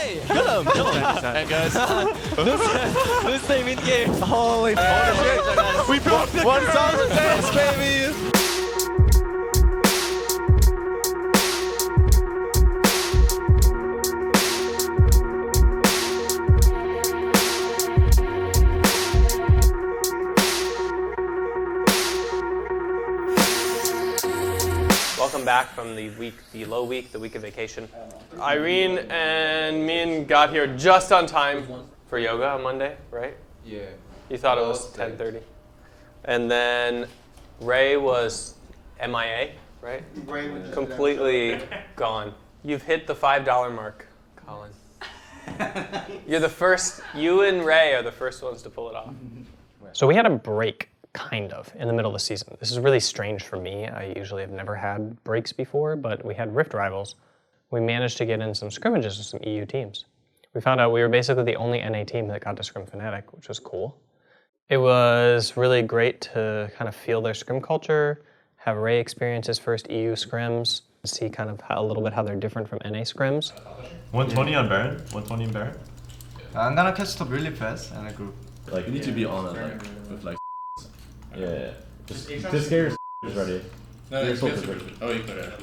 Hey! Kill him! Hey guys. This time in game. Holy shit. We broke the 1,000 days, baby! Welcome back from the low week, the week of vacation. Irene and Min got here just on time for yoga on Monday, right? Yeah. You thought it was 10:30. And then Ray was MIA, right? Ray was completely gone. You've hit the $5 mark, Colin. You're the first, you and Ray are the first ones to pull it off. So we had a break. Kind of, in the middle of the season. This is really strange for me. I usually have never had breaks before, but we had Rift Rivals. We managed to get in some scrimmages with some EU teams. We found out we were basically the only NA team that got to Scrim Fnatic, which was cool. It was really great to kind of feel their scrim culture, have Ray experience his first EU scrims, see kind of a little bit how they're different from NA scrims. 120 on Baron? 120 in Baron? I'm gonna catch top really fast and I group. Like, you need to be on it, like, with like yeah. Just get your ready. No, it's oh, you put it.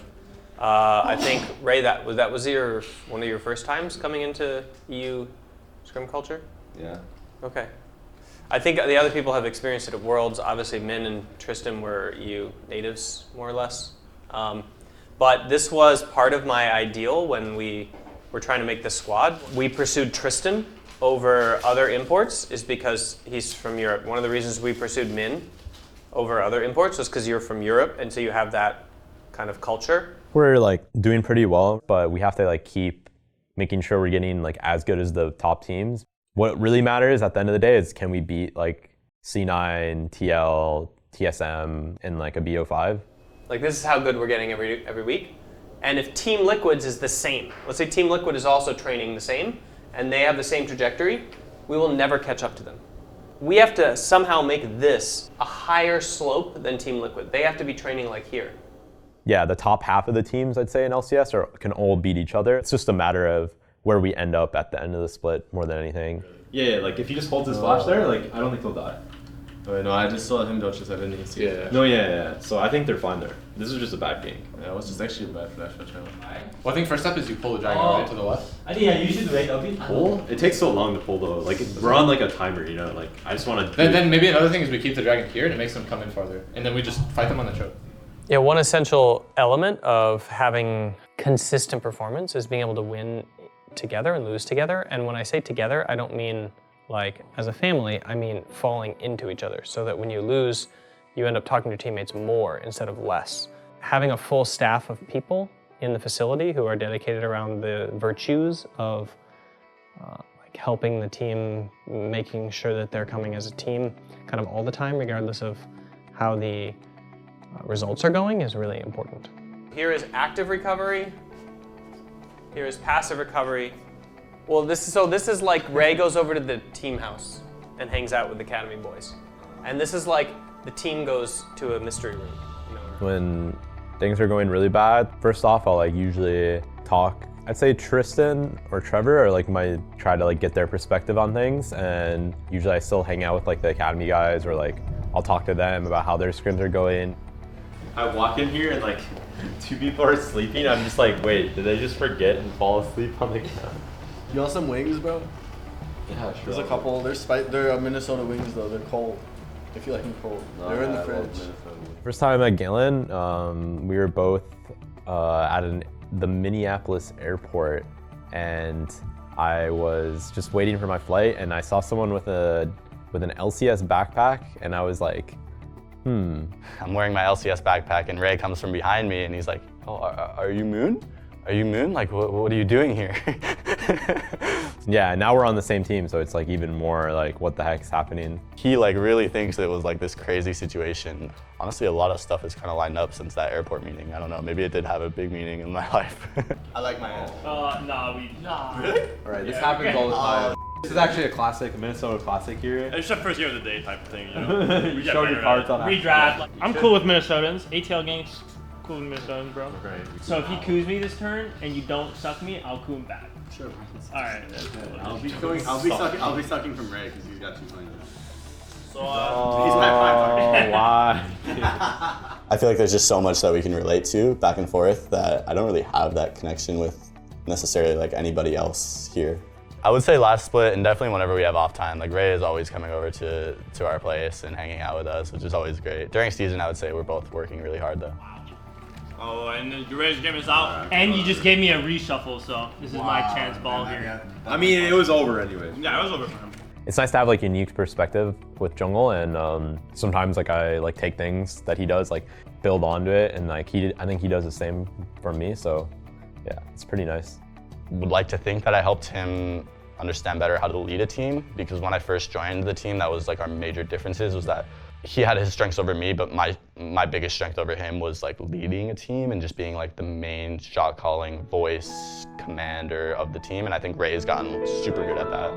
I think Ray, that was your one of your first times coming into EU scrim culture. Yeah. Okay. I think the other people have experienced it at Worlds. Obviously, Min and Tristan were EU natives, more or less. But this was part of my ideal when we were trying to make this squad. We pursued Tristan over other imports is because he's from Europe. One of the reasons we pursued Min over other imports was because you're from Europe, and so you have that kind of culture. We're like doing pretty well, but we have to like keep making sure we're getting like as good as the top teams. What really matters at the end of the day is can we beat like C9, TL, TSM, and like a BO5? Like this is how good we're getting every week. And if Team Liquid's is the same, let's say Team Liquid is also training the same, and they have the same trajectory, we will never catch up to them. We have to somehow make this a higher slope than Team Liquid. They have to be training like here. Yeah, the top half of the teams, I'd say, in LCS can all beat each other. It's just a matter of where we end up at the end of the split more than anything. Yeah, like if he just holds his flash there, like I don't think he'll die. Oh, no, I just saw him dodge this. I didn't even see it. No, yeah. So I think they're fine there. This is just a bad gank. Yeah, it was just actually a bad flash for channel. Well, I think first step is you pull the dragon right to the left. I think you should wait a bit. Pull? It takes so long to pull though. Like we're on like a timer, you know. Like I just want to. Then maybe another thing is we keep the dragon here and it makes them come in farther, and then we just fight them on the choke. Yeah, one essential element of having consistent performance is being able to win together and lose together. And when I say together, I don't mean like as a family, I mean falling into each other so that when you lose, you end up talking to your teammates more instead of less. Having a full staff of people in the facility who are dedicated around the virtues of like helping the team, making sure that they're coming as a team kind of all the time, regardless of how the results are going, is really important. Here is active recovery. Here is passive recovery. Well, this is like Ray goes over to the team house and hangs out with the Academy boys. And this is like the team goes to a mystery room. You know, When things are going really bad, first off, I'll like usually talk. I'd say Tristan or Trevor are like try to like get their perspective on things, and usually I still hang out with like the Academy guys, or like I'll talk to them about how their scrims are going. I walk in here and like 2 people are sleeping. I'm just like, wait, did they just forget and fall asleep on the ground? You want some wings, bro? Yeah, sure. There's a couple. They're Minnesota wings though. They're cold. If you like them cold. They're in the fridge. First time I met Galen, we were both at the Minneapolis airport, and I was just waiting for my flight, and I saw someone with an LCS backpack, and I was like, I'm wearing my LCS backpack and Ray comes from behind me and he's like, oh, are you Moon? Are you Moon? Like, what are you doing here? Yeah, now we're on the same team, so it's like even more like, what the heck's happening? He like really thinks it was like this crazy situation. Honestly, a lot of stuff has kind of lined up since that airport meeting. I don't know, maybe it did have a big meaning in my life. I like my ass. Nah. Really? Alright, this happens all the time. This is actually a classic, a Minnesota classic here. It's just first year of the day type of thing, you know? You show your cards on Redraft. I'm cool with Minnesotans. ATL game's cool. cool with missions, bro. Right. So if he coos me this turn and you don't suck me, I'll coo him back. Sure. Alright, that's cool. I'll be sucking from Ray because he's got 2 points. So, He's my 5 why? I feel like there's just so much that we can relate to back and forth that I don't really have that connection with necessarily like anybody else here. I would say last split and definitely whenever we have off time, like Ray is always coming over to our place and hanging out with us, which is always great. During season, I would say we're both working really hard though. oh, and then you ready to get us out? And you just gave me a reshuffle, so this is my chance ball here. I mean, it was over anyway. Yeah, it was over for him. It's nice to have like unique perspective with jungle, and sometimes like I like take things that he does, like build onto it, and like I think he does the same for me. So yeah, it's pretty nice. Would like to think that I helped him understand better how to lead a team, because when I first joined the team, that was like our major differences, was that he had his strengths over me, but my biggest strength over him was like leading a team and just being like the main shot calling voice commander of the team. And I think Ray's gotten super good at that.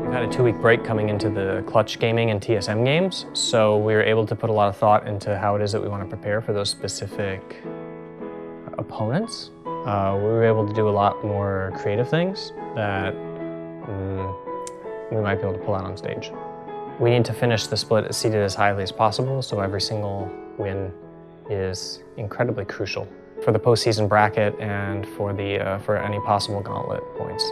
We had a 2-week break coming into the Clutch Gaming and TSM games, so we were able to put a lot of thought into how it is that we want to prepare for those specific opponents. We were able to do a lot more creative things that we might be able to pull out on stage. We need to finish the split seated as highly as possible, so every single win is incredibly crucial for the postseason bracket and for any possible gauntlet points.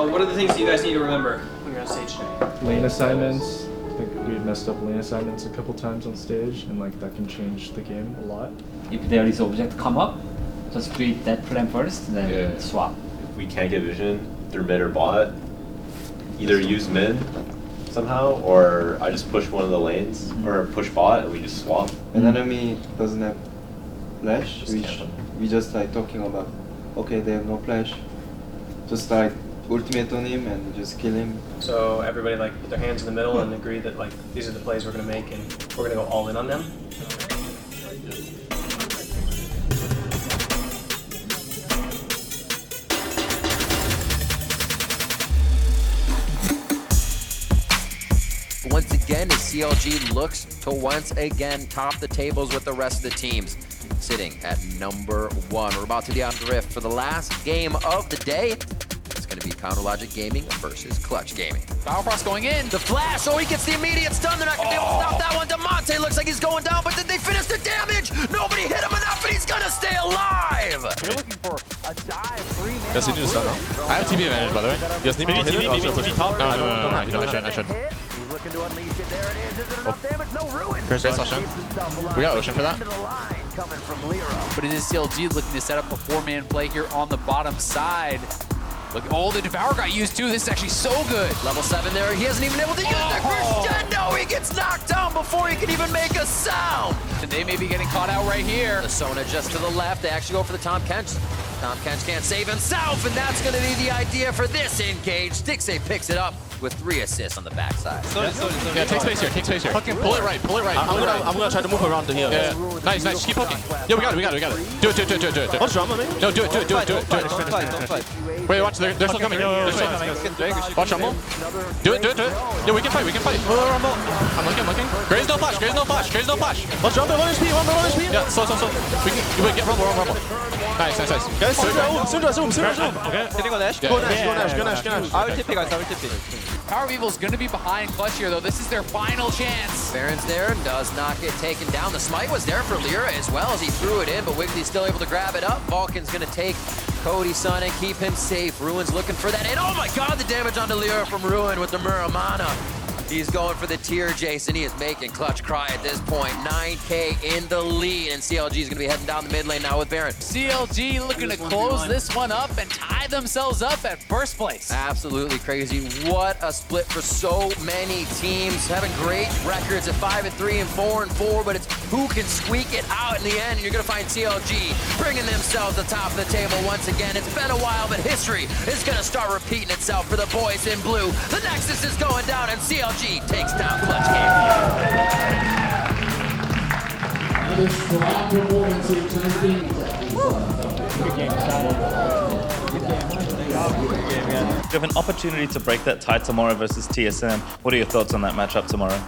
What are the things you guys need to remember when you're on stage today? Lane assignments. I think we messed up lane assignments a couple times on stage, and like that can change the game a lot. If there is object come up, just create that plan first, then swap. If we can't get vision through mid or bot, either use mid somehow, or I just push one of the lanes, or push bot and we just swap. An enemy doesn't have flash, we just like talking about, okay, they have no flash, just like ultimate on him and just kill him. So everybody like put their hands in the middle and agree that like these are the plays we're gonna make and we're gonna go all in on them. Once again, as CLG looks to once again top the tables with the rest of the teams. Sitting at number 1. We're about to be on drift for the last game of the day. It's going to be Counter Logic Gaming versus Clutch Gaming. Powerfrost going in. The flash, oh, he gets the immediate stun. They're not going to be able to stop that one. Demonte looks like he's going down, but did they finish the damage? Nobody hit him enough, and he's going to stay alive. You're looking for a dive, 3-man. Does he do the stun now? I have TP advantage, by the way. You guys need me to hit it? Maybe top? No, you know, I should. He's looking to unleash it. There it is. Is it enough damage? No ruin. Chris, Ocean. We got Ocean for that. Coming from Lira. But it is CLG looking to set up a 4-man play here on the bottom side. Look, oh, the Devour got used too. This is actually so good. Level 7 there. He hasn't even able to use the crescendo. He gets knocked down before he can even make a sound. And they may be getting caught out right here. The Sona just to the left. They actually go for the Tom Kench. Tom Kench can't save himself, and that's going to be the idea for this engage. Stixay picks it up with 3 assists on the backside. Yeah, take space here, Fucking pull it right. I'm gonna try to move around to here. Yeah. Nice, just keep poking. Yeah, we got it. Do it. What's wrong with me? No, do it. Don't fight. Wait, watch, they're still coming. Watch Rumble. Do it. Yeah, we can fight. I'm looking. Gray's no flash. What's Rumble? 1 HP, 1 HP. Yeah, slow. We get Rumble. Nice. Guys, zoom. Okay. Hitting on Nash? Go Nash. I will TP, guys, I will TP. Power Evil's going to be behind Clutch here, though. This is their final chance. Baron's there, does not get taken down. The smite was there for Lira as well as he threw it in, but Wiggly's still able to grab it up. Vulcan's going to take Cody Sun and keep him safe. Ruin's looking for that. And oh my god, the damage onto Lira from Ruin with the Muramana. He's going for the tier, Jason. He is making Clutch cry at this point. 9K in the lead, and CLG is going to be heading down the mid lane now with Baron. CLG looking to close this one up and tie themselves up at first place. Absolutely crazy. What a split for so many teams. Having great records at 5-3 and 4-4, but it's who can squeak it out in the end. And you're going to find CLG bringing themselves to the top of the table once again. It's been a while, but history is going to start repeating itself for the boys in blue. The Nexus is going down, and CLG CLG takes down Clutch Game. You have an opportunity to break that tie tomorrow versus TSM. What are your thoughts on that matchup tomorrow?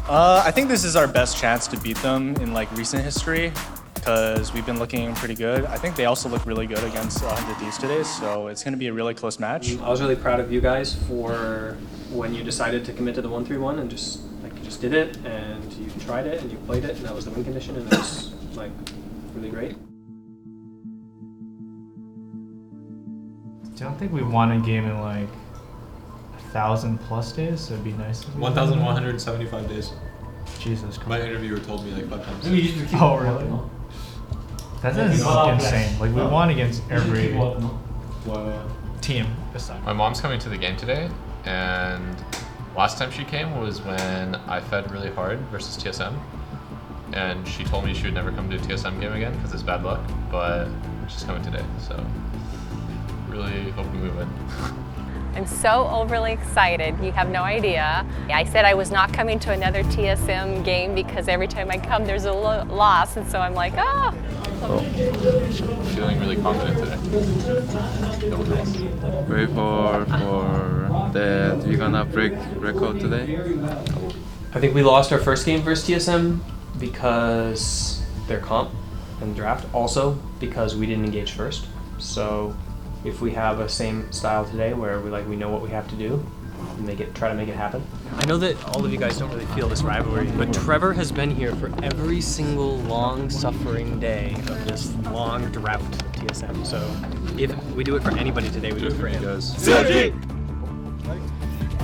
I think this is our best chance to beat them in like recent history because we've been looking pretty good. I think they also look really good against 100 Thieves today, so it's going to be a really close match. I was really proud of you guys for when you decided to commit to the 1-3-1 and just did it, and you tried it and you played it, and that was the win condition, and it was like really great. I don't think we won a game in like 1,000+ days, so it'd be nice. 1,175 days. Jesus Christ. My interviewer told me like 5 times. Oh, really? That is insane. Like, we won against every team this time. My mom's coming to the game today, and last time she came was when I fed really hard versus TSM. And she told me she would never come to a TSM game again because it's bad luck, but she's coming today, so really hoping we win. I'm so overly excited, you have no idea. I said I was not coming to another TSM game because every time I come there's a loss, and so I'm like, oh. Feeling really confident today. Pray for that we're gonna break record today. I think we lost our first game versus TSM because their comp and draft, also because we didn't engage first. So if we have a same style today where we know what we have to do and try to make it happen. I know that all of you guys don't really feel this rivalry, but Trevor has been here for every single long suffering day of this long drought of TSM. So if we do it for anybody today, we do it for him. CLG!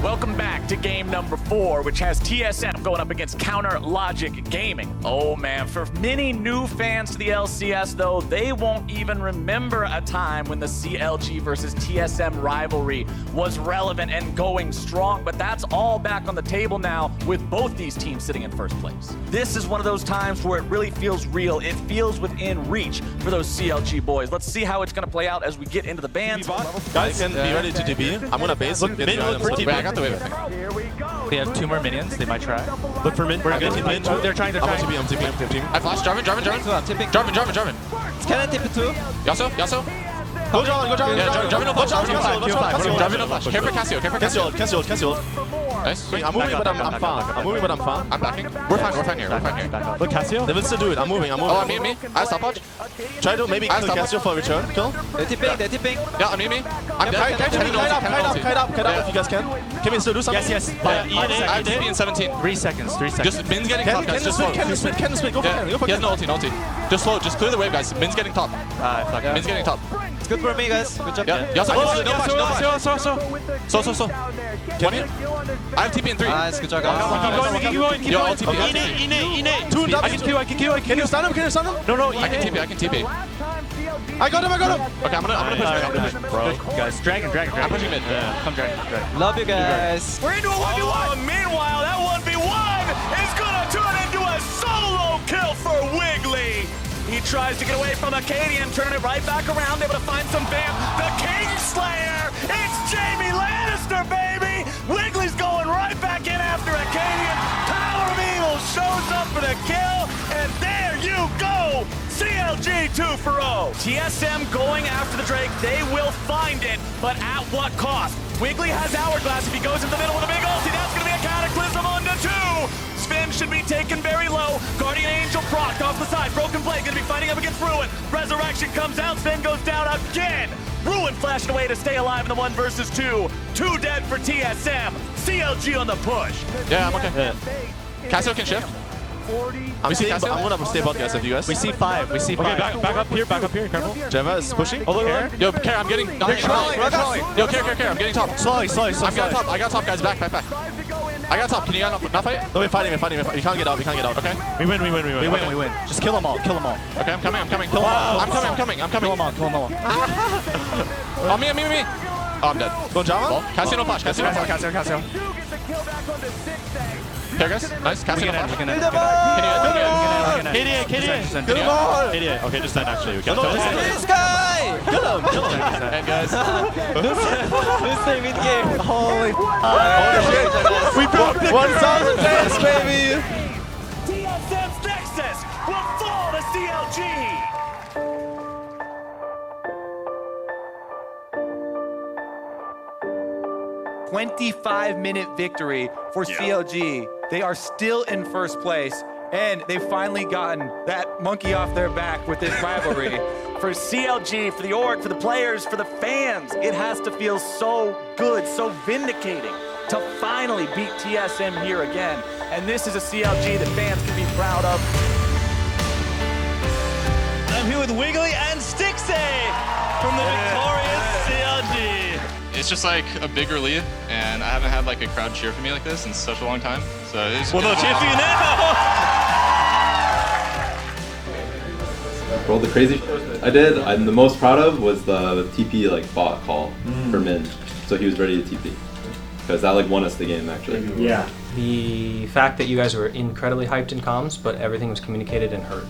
Welcome back to game number 4, which has TSM going up against Counter Logic Gaming. Oh man, for many new fans to the LCS though, they won't even remember a time when the CLG versus TSM rivalry was relevant and going strong, but that's all back on the table now with both these teams sitting in first place. This is one of those times where it really feels real. It feels within reach for those CLG boys. Let's see how it's gonna play out as we get into the bands. Guys, can be ready to DB. I'm gonna base. Look, mid, look for TP. I got the wave thing. They have 2 more minions. They might try. Look for mid. We're good. They're trying. I'm TP. I flash. Jarvan. It's Cannon TP 2. Yasuo. Go Jarvan. Yeah, Jarvan no flash. Jarvan no flash. Care for Cassio. Cassio. Nice. I'm moving, but I'm fine. I'm backing. We're fine here. Look, Cassio. They will still do it. I'm moving. Oh, me. I have stopwatch. Try to maybe kill Cassio for a return. Kill. They're tipping. Yeah, I'm me. I'm Kite up if you guys can. Can we still do something? Yes. I have in 17. 3 seconds. Just Min's getting top, guys. Just slow. Can the split? Go for Ken. He has no ulti. Just slow. Just clear the wave, guys. Min's getting top. Min's getting top. It's good for me, guys. Good job. Yeah. So. Can you? I have TP in 3. Nice, good job, guys. Keep going. Yo, I'll TP. Ine. I can QA. Can you stun him? No. I can TP. I got him. Okay, I'm gonna push. Bro, guys, dragon. I'm pushing mid. Come dragon. Love you guys. We're into a 1v1. Meanwhile, that 1v1 is gonna turn into a solo kill for Wiggly. He tries to get away from Acadian, turning it right back around, able to find some vamp. The Kingslayer! It's Jamie Lannister, baby! Wiggly's going right back in after Acadian. Power of Evil shows up for the kill, and there you go! CLG 2-0. TSM going after the Drake. They will find it, but at what cost? Wiggly has Hourglass. If he goes in the middle with a big ulti, that's going to be a Cataclysm onto 2. Spin should be taken very low. Guardian Angel procced off the side. Broken Blade going to be fighting up against Ruin. Resurrection comes out. Spin goes down again. Ruin flashing away to stay alive in the 1 versus 2. 2 dead for TSM. CLG on the push. Yeah, I'm okay. Yeah. Cassio can shift. I'm gonna stay above guys if you guys. We see 5. Okay, back up here, careful. Jeva is pushing. Oh, look. Yo, Care, I'm getting. They're trolling. Yo, Care, I'm getting top. Slowly. I got top, guys. Back. I got top. Can you not fight? No, we're fighting. You can't get out. Okay. We win. Just kill them all. Okay, I'm coming. Kill them all. I'm coming. Kill them all. Oh, me. Oh, I'm dead. Go Java. Cassio no flash. Cassio. Here, guys. Nice. Casting on. Hit the KDA. Okay, just then actually. We can This guy! Kill him! And guys. This thing in game. Holy shit. We broke the 1,000 fans, baby! TSM's Nexus will fall to CLG. 25-minute victory for CLG. They are still in first place, and they've finally gotten that monkey off their back with this rivalry. For CLG, for the org, for the players, for the fans, it has to feel so good, so vindicating to finally beat TSM here again. And this is a CLG that fans can be proud of. I'm here with Wiggly and Stixie from the victorious CLG. It's just like a big relief, and I haven't had like a crowd cheer for me like this in such a long time. So it's well, they'll cheer for you now. For all the crazy shit I'm the most proud of was the TP like bot call for Min. So he was ready to TP. Because that like won us the game actually. Yeah. The fact that you guys were incredibly hyped in comms, but everything was communicated and heard.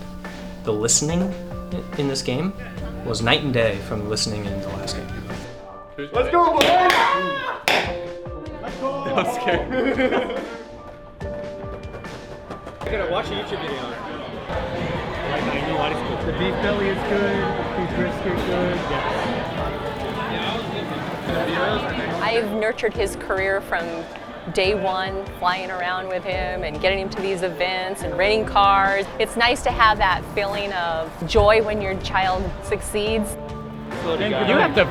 The listening in this game was night and day from listening in the last game. Let's go, boys! That was scary. I gotta watch a YouTube video. Like, I know what is good. The beef belly is good, beef brisket good, yes. I've nurtured his career from day one, flying around with him and getting him to these events and renting cars. It's nice to have that feeling of joy when your child succeeds. You have to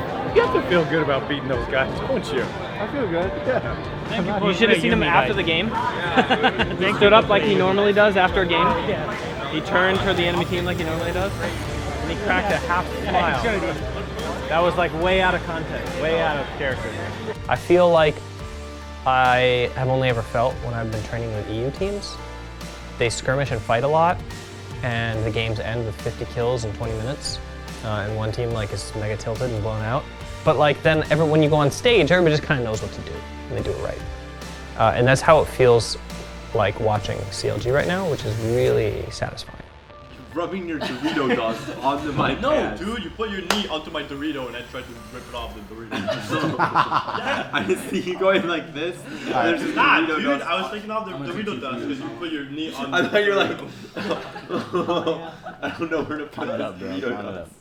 feel good about beating those guys, don't you? I feel good, yeah. You should have seen him after the game. He stood up like he normally does after a game. He turned toward the enemy team like he normally does. And he cracked a half smile. That was like way out of context, way out of character. I feel like I have only ever felt when I've been training with EU teams. They skirmish and fight a lot, and the games end with 50 kills in 20 minutes. And one team like is mega tilted and blown out. But like then when you go on stage, everybody just kind of knows what to do, and they do it right. And that's how it feels like watching CLG right now, which is really satisfying. Rubbing your Dorito dust onto my No, pants. dude, you put your knee onto my Dorito and I tried to rip it off the Dorito. I just see you going like this. There's just Nah, Dorito dude, dust. I was taking off the Dorito dust because you put your knee on I the thought you were like, Dorito. I don't know where to put this Dorito dust.